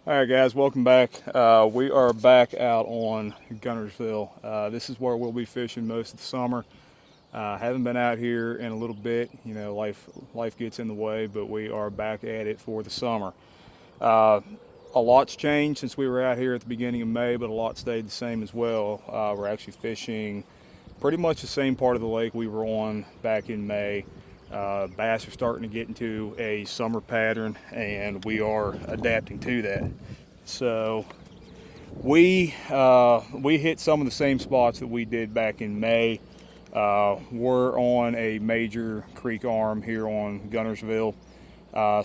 Alright guys, welcome back. We are back out on Guntersville. This is where we'll be fishing most of the summer. Haven't been out here in a little bit. You know, life gets in the way, but we are back at it for the summer. A lot's changed since we were out here at the beginning of May, but a lot stayed the same as well. We're actually fishing pretty much the same part of the lake we were on back in May. Bass are starting to get into a summer pattern, and we are adapting to that. So we hit some of the same spots that we did back in May. We're on a major creek arm here on Guntersville.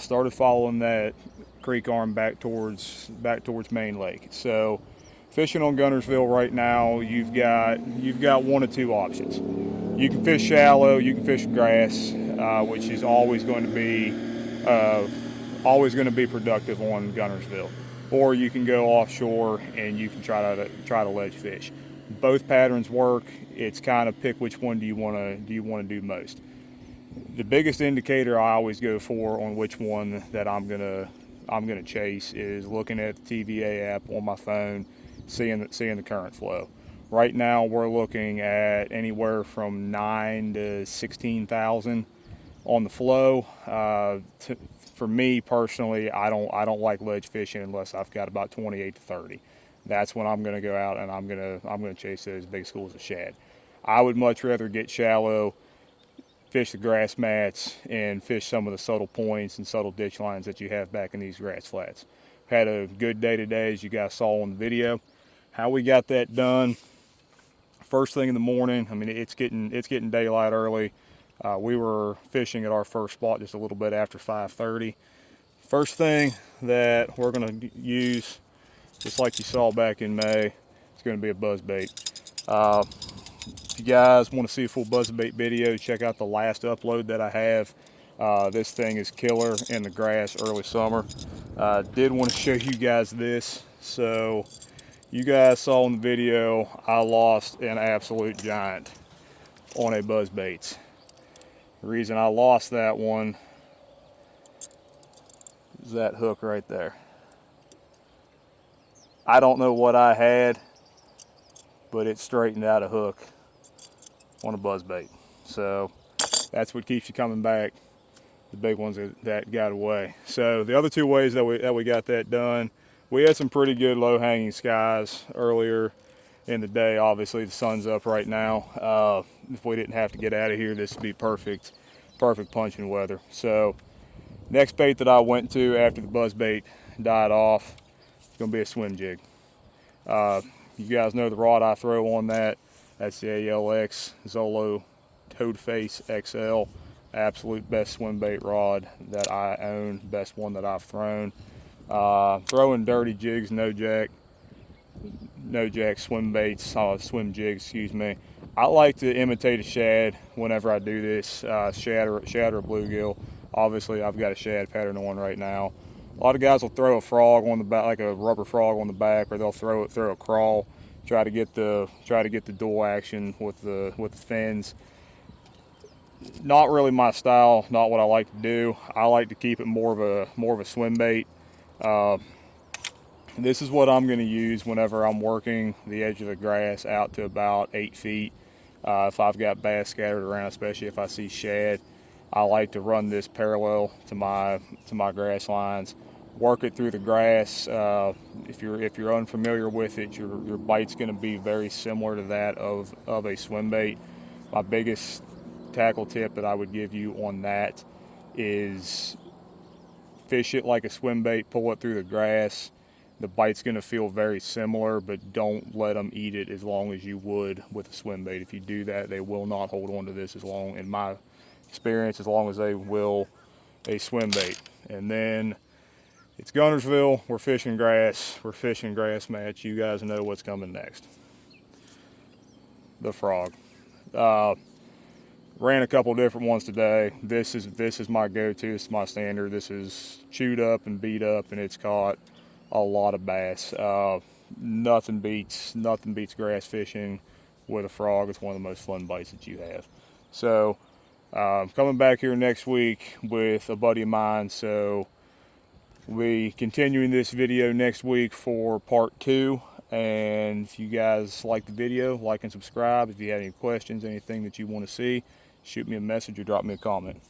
Started following that creek arm back towards Main Lake. So fishing on Guntersville right now, you've got one of two options. You can fish shallow, you can fish grass, which is always going to be productive on Guntersville, or you can go offshore and you can try to ledge fish. Both patterns work. It's kind of pick which one do you want to do most. The biggest indicator I always go for on which one that I'm gonna chase is looking at the TVA app on my phone, seeing the current flow. Right now we're looking at anywhere from 9 to 16,000 on the flow. For me personally, I don't like ledge fishing unless I've got about 28 to 30. That's when I'm going to go out and I'm going to chase those big schools of shad. I would much rather get shallow, fish the grass mats, and fish some of the subtle points and subtle ditch lines that you have back in these grass flats. Had a good day today, as you guys saw on the video. How we got that done? First thing in the morning. I mean, it's getting daylight early. We were fishing at our first spot just a little bit after 5:30. First thing that we're going to use, just like you saw back in May, it's going to be a buzzbait. If you guys want to see a full buzzbait video, check out the last upload that I have. This thing is killer in the grass early summer. Did want to show you guys this. So you guys saw in the video, I lost an absolute giant on a buzzbait. The reason I lost that one is that hook right there. I don't know what I had, but it straightened out a hook on a buzzbait. So that's what keeps you coming back. The big ones that got away. So the other two ways that we got that done, we had some pretty good low-hanging skies earlier in the day. Obviously the sun's up right now. If we didn't have to get out of here, this would be perfect punching weather. So next bait that I went to after the buzzbait died off, it's gonna be a swim jig. You guys know the rod I throw on that. That's the ALX Zolo Toadface XL. Absolute best swim bait rod that I own, best one that I've thrown. Throwing dirty jigs, no jack swim baits, swim jigs, excuse me. I like to imitate a shad whenever I do this, shad or bluegill. Obviously I've got a shad pattern on right now. A lot of guys will throw a frog on the back, like a rubber frog on the back, or they'll throw a crawl, try to get the dual action with the fins. Not really my style, not what I like to do. I like to keep it more of a swim bait. This is what I'm going to use whenever I'm working the edge of the grass out to about 8 feet. If I've got bass scattered around, especially if I see shad, I like to run this parallel to my grass lines, work it through the grass. If you're unfamiliar with it, your bite's going to be very similar to that of a swim bait. My biggest tackle tip that I would give you on that is fish it like a swim bait, pull it through the grass. The bite's going to feel very similar, but don't let them eat it as long as you would with a swim bait. If you do that, they will not hold on to this as long, in my experience, as long as they will a swim bait. And then it's Guntersville. We're fishing grass. We're fishing grass match. You guys know what's coming next. The frog. Ran a couple different ones today. This is my go-to. This is my standard. This is chewed up and beat up, and it's caught a lot of bass. Nothing beats grass fishing with a frog. It's one of the most fun bites that you have. So coming back here next week with a buddy of mine. So we continuing this video next week for part 2. And if you guys like the video, like and subscribe. If you have any questions, anything that you want to see, shoot me a message or drop me a comment.